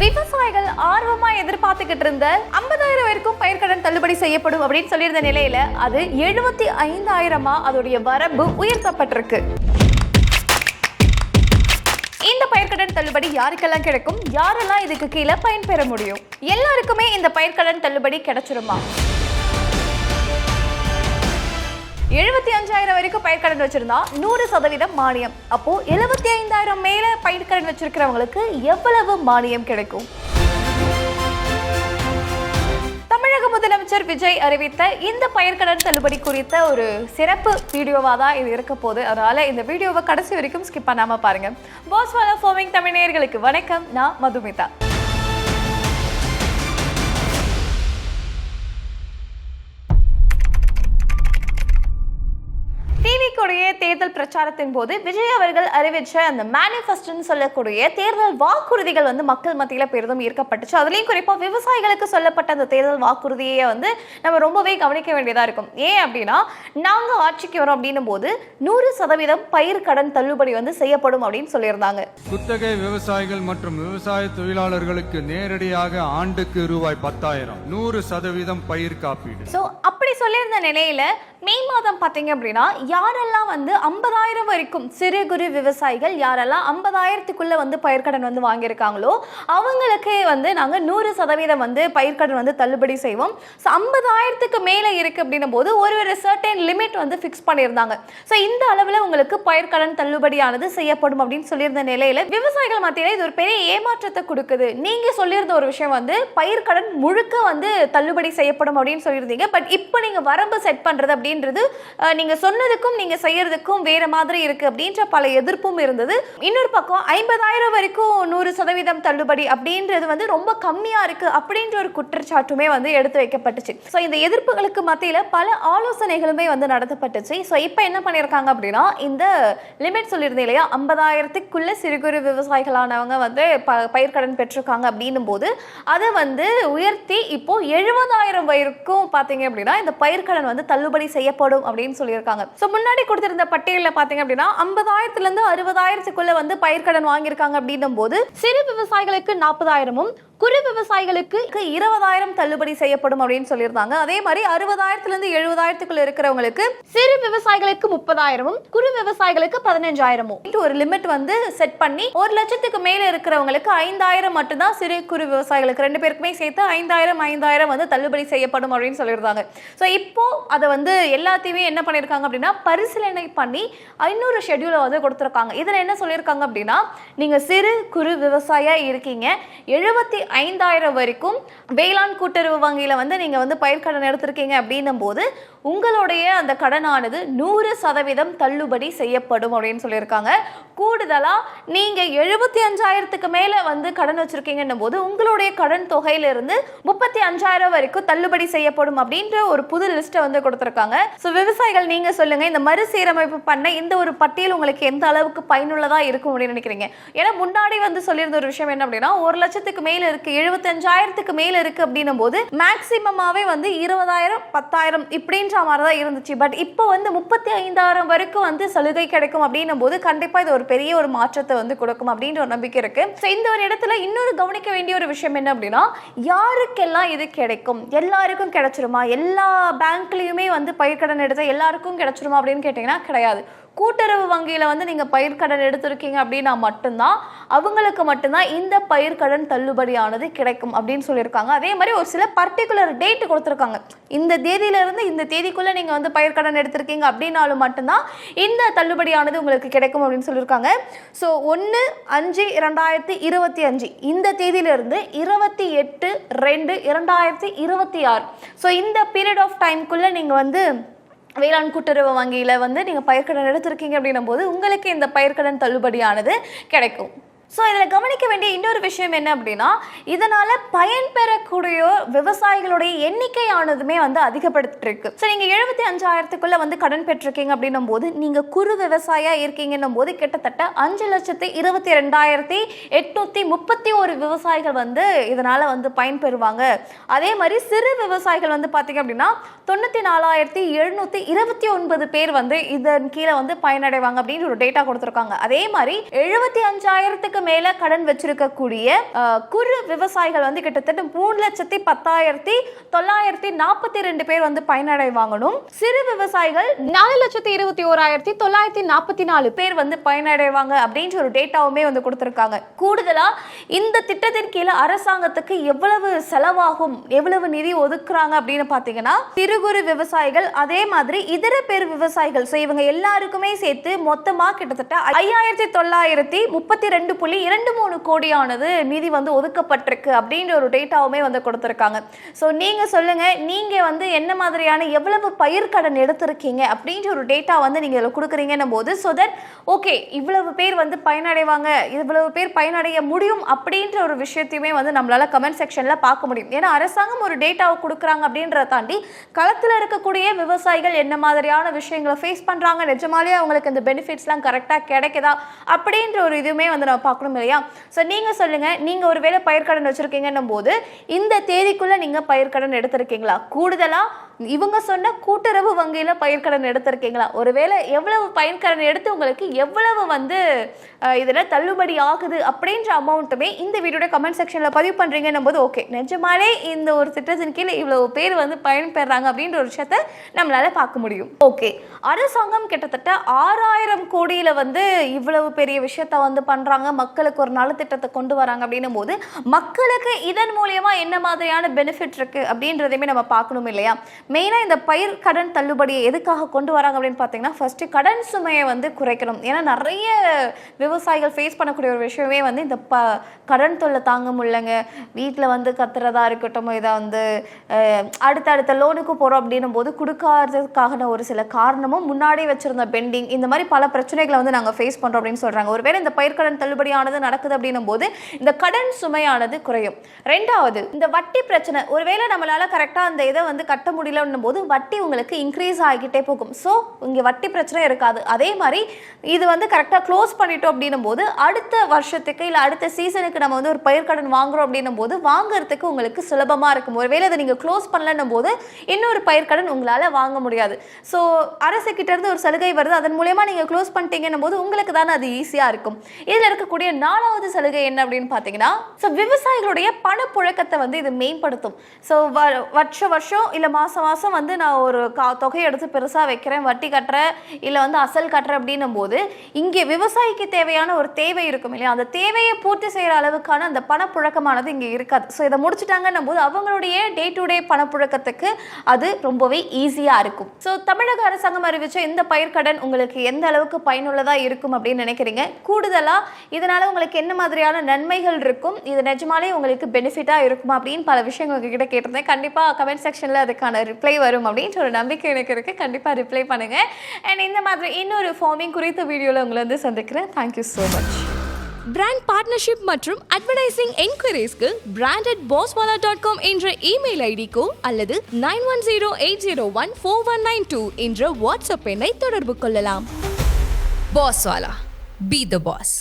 விவசாயிகள் ஆர்வமா எதிர்பார்த்துக்கிட்டு இருந்த 50,000 வரைக்கும் பயிர்க்கடன் தள்ளுபடி செய்யப்படும் அப்படின்னு சொல்லியிருந்த நிலையில அது 75,000 அதோடைய வரம்பு உயர்த்தப்பட்டிருக்கு. இந்த பயிர்க்கடன் தள்ளுபடி யாருக்கெல்லாம் கிடைக்கும், யாரெல்லாம் இதுக்கு கீழே பயன்பெற முடியும், எல்லாருக்குமே இந்த பயிர்க்கடன் தள்ளுபடி கிடைச்சிருமா? 75,000 வரைக்கும் பயிர்க்கடன் வச்சிருந்தா 100% மானியம். அப்போ 75,000 மேல பயிர்க்கடன் வச்சிருக்கிறவங்களுக்கு எவ்வளவு மானியம் கிடைக்கும்? தமிழக முதலமைச்சர் விஜய் அறிவித்த இந்த பயிர்க்கடன் தள்ளுபடி குறித்த ஒரு சிறப்பு வீடியோவா தான் இது இருக்க போகுது. அதனால இந்த வீடியோவை கடைசி வரைக்கும் ஸ்கிப் பண்ணாம பாருங்க. பாஸ் ஃபாலோ ஃபார்மிங் தமிழ் நேயர்களுக்கு வணக்கம். நான் மதுமிதா. தேர்தல் பிரச்சாரத்தின் போது விஜய் அவர்கள் அறிவிச்ச அந்த மேனிஃபெஸ்டோன்னு சொல்லக்கூடிய தேர்தல் வாக்குறுதிகள் மக்கள் மத்தியில பெரிதும் ஈர்க்கப்பட்டுச்சு. அதுலயும் குறிப்பா விவசாயிகளுக்கு சொல்லப்பட்ட அந்த தேர்தல் வாக்குறுதியை நம்ம ரொம்பவே கவனிக்க வேண்டியதா இருக்கும். ஏன் அப்படின்னா, நாங்க ஆட்சிக்கு வரோம் அப்படின்னும் போது 100% பயிர் கடன் தள்ளுபடி செய்யப்படும் அப்படின்னு சொல்லியிருந்தாங்க. குத்தகை விவசாயிகள் மற்றும் விவசாய தொழிலாளர்களுக்கு நேரடியாக ஆண்டுக்கு ரூபாய் 10,000, 100% பயிர் காப்பீடு. அப்படி சொல்லியிருந்த நிலையில மே மாதம் பாத்தீங்க அப்படின்னா, யாரெல்லாம் 50,000 வரைக்கும் சிறு குறு விவசாயிகள் யாரெல்லாம் 50,000க்குள்ள பயிர்க்கடன் வாங்கியிருக்காங்களோ அவங்களுக்கு நாங்க 100% பயிர்க்கடன் தள்ளுபடி செய்வோம். 50,000க்கு மேல இருக்கு அப்படின்னும் போது ஒரு சர்டன் லிமிட் ஃபிக்ஸ் பண்ணியிருந்தாங்க. இந்த அளவுல உங்களுக்கு பயிர்க்கடன் தள்ளுபடியானது செய்யப்படும் அப்படின்னு சொல்லியிருந்த நிலையில விவசாயிகள் மத்தியில இது ஒரு பெரிய ஏமாற்றத்தை கொடுக்குது. நீங்க சொல்லியிருந்த ஒரு விஷயம் பயிர்க்கடன் முழுக்க தள்ளுபடி செய்யப்படும் அப்படின்னு சொல்லியிருந்தீங்க. பட் இப்போ நீங்க வரம்பு செட் பண்றது அப்படின்றது நீங்க சொன்னதுக்கும் நீங்க செய்யறதுக்கும் வேற மாதிரி இருக்கு அப்படின்ற பல எதிர்ப்பும் இருந்தது. இன்னொரு பக்கம் 50,000 வரைக்கும் 100% தள்ளுபடி அப்படின்றது ரொம்ப கம்மியா இருக்கு அப்படின்ற ஒரு குற்றச்சாட்டுமே எடுத்து வைக்கப்பட்டுச்சு. இந்த எதிர்ப்புகளுக்கு மத்தியில பல ஆலோசனைகளுமே நடத்தப்பட்டுச்சு. இப்போ என்ன பண்ணியிருக்காங்க அப்படின்னா, இந்த லிமிட் சொல்லியிருந்தேன் இல்லையா, 50,000க்குள்ள சிறு குறு விவசாயிகளானவங்க பயிர்க்கடன் பெற்றிருக்காங்க அப்படின்னும் போது அதை உயர்த்தி இப்போ 70,000 வரைக்கும் பாத்தீங்க அப்படின்னா இந்த பயிர்க்கடன் தள்ளுபடி செய்யப்படும் அப்படின்னு சொல்லியிருக்காங்க. முன்னாடி கொடுத்திருந்த பட்டியலில் பாத்தீங்க அப்படின்னா 50,000ல இருந்து 60,000க்குள்ள பயிர்க்கடன் வாங்கியிருக்காங்க அப்படின்னும் போது சிறு விவசாயிகளுக்கு 40,000ம் குறு விவசாயிகளுக்கு 20,000 தள்ளுபடி செய்யப்படும் அப்படின்னு சொல்லியிருந்தாங்க. அதே மாதிரி 60,000ல இருந்து 70,000க்குள்ள இருக்கிறவங்களுக்கு சிறு விவசாயிகளுக்கு 30,000ம் குறு விவசாயிகளுக்கு 15,000ம் ஒரு லிமிட் செட் பண்ணி 1,00,000க்கு மேல இருக்கிறவங்களுக்கு 5,000 மட்டும்தான் சிறு குறு விவசாயிகளுக்கு ரெண்டு பேருக்குமே சேர்த்து 5,000 தள்ளுபடி செய்யப்படும் அப்படின்னு சொல்லியிருந்தாங்க. இப்போ அதை எல்லாத்தையுமே என்ன பண்ணியிருக்காங்க அப்படின்னா பரிசீலனை பண்ணி இன்னொரு ஷெட்யூலை கொடுத்துருக்காங்க. இதுல என்ன சொல்லியிருக்காங்க அப்படின்னா, நீங்க சிறு குறு விவசாயியா இருக்கீங்க, 75,000 வரைக்கும் வேளாண் கூட்டுறவு வங்கியில நீங்க பயிர்க்கடன் எடுத்திருக்கீங்க அப்படின்னும் போது உங்களுடைய அந்த கடனானது 100% தள்ளுபடி செய்யப்படும் அப்படின்னு சொல்லியிருக்காங்க. கூடுதலா நீங்க 75,000க்கு மேல கடன் வச்சிருக்கீங்கன்னும் போது உங்களுடைய கடன் தொகையிலிருந்து 35,000 வரைக்கும் தள்ளுபடி செய்யப்படும் அப்படின்ற ஒரு புது லிஸ்ட்டை கொடுத்திருக்காங்க. விவசாயிகள் நீங்க சொல்லுங்க, இந்த மறுசீரமைப்பு பண்ண இந்த ஒரு பட்டியல் உங்களுக்கு எந்த அளவுக்கு பயனுள்ளதா இருக்கும் அப்படின்னு நினைக்கிறீங்க? ஏன்னா முன்னாடி சொல்லியிருந்த ஒரு விஷயம் என்ன அப்படின்னா, 1,00,000க்கு மேல இருக்கு, 75,000க்கு மேல இருக்கு அப்படின்னும் போது மேக்சிமமாவே 20,000 10,000 இப்படின்ற மாதிரிதான் இருந்துச்சு. பட் இப்போ 35,000 வரைக்கும் சலுகை கிடைக்கும் அப்படின்னும் போது கண்டிப்பா இது ஒரு பெரிய ஒரு மாற்றத்தை கொடுக்கும் அப்படின்ற ஒரு நம்பிக்கை இருக்கு. இந்த ஒரு இடத்துல இன்னொரு கவனிக்க வேண்டிய ஒரு விஷயம் என்ன அப்படின்னா, யாருக்கெல்லாம் இது கிடைக்கும், எல்லாருக்கும் கிடைச்சிருமா, எல்லா பேங்க்லயுமே பயிர்க்கடன் எடுத்த எல்லாருக்கும் கிடைச்சிருமா அப்படின்னு கேட்டீங்கன்னா கிடையாது. கூட்டுறவு வங்கியில நீங்க பயிர்க்கடன் எடுத்திருக்கீங்க அப்படின்னா மட்டும்தான் அவங்களுக்கு மட்டும்தான் இந்த பயிர்க்கடன் தள்ளுபடியானது கிடைக்கும் அப்படின்னு சொல்லியிருக்காங்க. அதே மாதிரி ஒரு சில பர்டிகுலர் டேட் கொடுத்துருக்காங்க. இந்த தேதியில இருந்து இந்த தேதிக்குள்ள நீங்க பயிர்க்கடன் எடுத்திருக்கீங்க அப்படின்னாலும் மட்டும்தான் இந்த தள்ளுபடியானது உங்களுக்கு கிடைக்கும் அப்படின்னு சொல்லியிருக்காங்க. 1/5/2025 இந்த தேதியிலிருந்து 28/2/2026 இந்த பீரியட் ஆஃப் டைம்குள்ள நீங்க வேளாண் கூட்டுறவு வங்கியில நீங்க பயிர்க்கடன் எடுத்திருக்கீங்க அப்படின்னும் போது உங்களுக்கு இந்த பயிர்க்கடன் தள்ளுபடியானது கிடைக்கும். இதில் கவனிக்க வேண்டிய இன்னொரு விஷயம் என்ன அப்படின்னா, இதனால பயன்பெறக்கூடிய விவசாயிகளுடைய எண்ணிக்கையானதுமே அதிகப்படுத்திருக்கு. நீங்க 75,000க்குள்ள கடன் பெற்றிருக்கீங்க அப்படின்னும் போது நீங்க குறு விவசாயியா இருக்கீங்கன்னும் போது கிட்டத்தட்ட 5,22,831 விவசாயிகள் இதனால பயன்பெறுவாங்க. அதே மாதிரி சிறு விவசாயிகள் பாத்தீங்க அப்படின்னா 94,729 பேர் இதன் கீழே பயனடைவாங்க அப்படின்னு ஒரு டேட்டா கொடுத்துருக்காங்க. அதே மாதிரி 75,000க்கு மேல கடன் வச்சிருக்கக்கூடிய குறு விவசாயிகள் வந்து கிட்டத்தட்ட 3,10,942 பேர் வந்து பயனடைவாங்கணும். சிறு விவசாயிகள் 4,21,944 பேர் வந்து பயனடைவாங்க அப்படின்ற ஒரு டேட்டாவுமே வந்து கொடுத்திருக்காங்க. கூடுதலா இந்த திட்டத்தின் கீழே அரசாங்கத்துக்கு எவ்வளவு செலவாகும், எவ்வளவு நிதி ஒதுக்குறாங்க அப்படின்னு பாத்தீங்கன்னா, சிறு குறு விவசாயிகள் அதே மாதிரி இதர பேர் விவசாயிகள் இவங்க எல்லாருக்குமே சேர்த்து மொத்தமா கிட்டத்தட்ட 5,932.23 கோடியானது நிதி வந்து ஒதுக்கப்பட்டிருக்கு அப்படின்ற ஒரு டேட்டாவுமே வந்து கொடுத்திருக்காங்க. ஸோ நீங்க சொல்லுங்க, நீங்க வந்து என்ன மாதிரியான எவ்வளவு பயிர்க்கடன் எடுத்திருக்கீங்க அப்படின்ற ஒரு டேட்டா வந்து நீங்க இதில் கொடுக்குறீங்கன்னும் போது, ஸோ தட் ஓகே இவ்வளவு பேர் வந்து பயனடைவாங்க, இவ்வளவு பேர் பயனடைய முடியும் அப்படின்ற ஒரு விஷயத்தையுமே வந்து நம்மளால கமெண்ட் செக்ஷன்ல பார்க்க முடியும். ஏன்னா அரசாங்கம் ஒரு டேட்டாவை கொடுக்குறாங்க அப்படின்றத தாண்டி களத்தில் இருக்கக்கூடிய விவசாயிகள் என்ன மாதிரியான விஷயங்களை ஃபேஸ் பண்றாங்க, நிஜமாலே அவங்களுக்கு இந்த பெனிஃபிட்ஸ்லாம் கரெக்டாக கிடைக்குதா அப்படின்ற ஒரு இதுவுமே வந்து நம்ம பார்க்கணும் இல்லையா? ஸோ நீங்கள் சொல்லுங்கள், நீங்கள் ஒருவேளை பயிர்க்கடன் வச்சுருக்கீங்கன்னும் போது இந்த தேதிக்குள்ளே நீங்கள் பயிர்க்கடன் எடுத்திருக்கீங்களா? கூடுதலாக இவங்க சொன்ன கூட்டுறவு வங்கியில் பயிர்க்கடன் எடுத்திருக்கீங்களா? ஒருவேளை எவ்வளவு பயிர்க்கடன் எடுத்து உங்களுக்கு எவ்வளவு வந்து இதில் தள்ளுபடி ஆகுது அப்படின்ற அமௌண்ட்டுமே இந்த வீடியோட கமெண்ட் செக்ஷனில் பதிவு பண்ணுறீங்கன்னும் போது ஓகே நிஜமாலே இந்த ஒரு திட்டத்தின் கீழே இவ்வளவு பேர் வந்து பயன்பெறாங்க அப்படின்ற ஒரு விஷயத்தை நம்மளால பார்க்க முடியும். ஓகே, அரசாங்கம் கிட்டத்தட்ட 6,000 கோடியில் வந்து இவ்வளவு பெரிய விஷயத்த வந்து பண்ணுறாங்க, மக்களுக்கு ஒரு நலத்திட்டத்தை கொண்டு வராங்க அப்படின்னும் போது மக்களுக்கு இதன் மூலியமா என்ன மாதிரியான பெனிஃபிட் இருக்குது அப்படின்றதையுமே நம்ம பார்க்கணும் இல்லையா? மெயினாக இந்த பயிர் கடன் தள்ளுபடியை எதுக்காக கொண்டு வராங்க அப்படின்னு பார்த்தீங்கன்னா, ஃபர்ஸ்ட் கடன் சுமையை வந்து குறைக்கணும். ஏன்னா நிறைய விவசாயிகள் ஃபேஸ் பண்ணக்கூடிய ஒரு விஷயமே வந்து இந்த கடன் தொல்லை தாங்க முடியலங்க, வீட்டில் வந்து கத்துறதா இருக்கட்டும், இதை வந்து அடுத்த லோனுக்கு போகிறோம் அப்படின்னும் போது கொடுக்காததுக்கான ஒரு சில காரணமும், முன்னாடி வச்சிருந்த பெண்டிங், இந்த மாதிரி பல பிரச்சனைகளை வந்து நாங்கள் ஃபேஸ் பண்ணுறோம் அப்படின்னு சொல்கிறாங்க. ஒருவேளை இந்த பயிர்க்கடன் தள்ளுபடியானது நடக்குது அப்படின்னும் போது இந்த கடன் சுமையானது குறையும். ரெண்டாவது, இந்த வட்டி பிரச்சனை, ஒருவேளை நம்மளால கரெக்டாக அந்த இதை வந்து கட்ட முடியலன்னும் போது வட்டி உங்களுக்கு இன்க்ரீஸ் ஆகிக்கிட்டே போகும். ஸோ இங்கே வட்டி பிரச்சனை இருக்காது. அதே மாதிரி இது வந்து கரெக்டாக க்ளோஸ் பண்ணிட்டோம் அப்படின்னும் போது அடுத்த வருஷத்துக்கு இல்லை அடுத்த சீசனுக்கு நம்ம வந்து ஒரு பயிர்க்கடன் வாங்குறோம் அப்படின்னும் போது வாங்குறதுக்கு உங்களுக்கு சுலபமாக இருக்கும். ஒருவேளை அதை நீங்கள் க்ளோஸ் பண்ணலன்னும் போது இன்னொரு பயிர்க்கடன் உங்களால் வாங்க முடியாது. ஸோ அரசுக்கிட்ட இருந்து ஒரு சலுகை வருது, அதன் மூலயமா நீங்கள் க்ளோஸ் பண்ணிட்டீங்கன்னும் போது உங்களுக்கு தானே அது ஈஸியாக இருக்கும். இதில் இருக்கக்கூடிய 4வது சலுகை என்ன அப்படின்னு பார்த்தீங்கன்னா, ஸோ விவசாயிகளுடைய பணப்புழக்கத்தை வந்து இது மேம்படுத்தும். ஸோ வருஷம் இல்லை மாதம் வந்து நான் ஒரு தொகையை எடுத்து பெருசாக வைக்கிறேன், வட்டி கட்டுறேன் இல்லை வந்து அசல் கட்டுறேன் அப்படின்னும் போது இங்கே விவசாயிக்கு தேவையான ஒரு தேவை இருக்கும் இல்லையா, அந்த தேவையை பூர்த்தி செய்கிற அளவுக்கான அந்த பணப்புழக்கமானது இங்கே இருக்காது. ஸோ இதை முடிச்சுட்டாங்கன்னும் போது அவங்களுடைய டே டு டே பணப்புழக்கத்துக்கு அது ரொம்பவே ஈஸியாக இருக்கும். ஸோ தமிழக அரசாங்கம் அறிவிச்ச இந்த பயிர்க்கடன் உங்களுக்கு எந்த அளவுக்கு பயனுள்ளதாக இருக்கும் அப்படின்னு நினைக்கிறீங்க? கூடுதலாக இதனால் உங்களுக்கு என்ன மாதிரியான நன்மைகள் இருக்கும், இது நிஜமாலே உங்களுக்கு பெனிஃபிட்டாக இருக்குமா அப்படின்னு பல விஷயங்கள் உங்ககிட்ட கேட்டிருந்தேன். கண்டிப்பாக கமெண்ட் செக்ஷனில் அதுக்கான ரிப்ளை வரும் அப்படின்ற ஒரு நம்பிக்கை எனக்கு இருக்குது. கண்டிப்பாக ரிப்ளை பண்ணுங்கள். அண்ட் இந்த மாதிரி இன்னொரு ஃபார்மிங் குறித்த வீடியோவில் உங்களை வந்து சந்திக்கிறேன். Thank you so much. Brand partnership மற்றும் அட்வர்டைசிங் என்கொயரிஸ்க்கு brand@bosswala.com என்ற இமெயில் ஐடிக்கோ அல்லது 9108014192 என்ற வாட்ஸ்அப் எண்ணை தொடர்பு கொள்ளலாம். பாஸ்வாலா, பி த பாஸ்.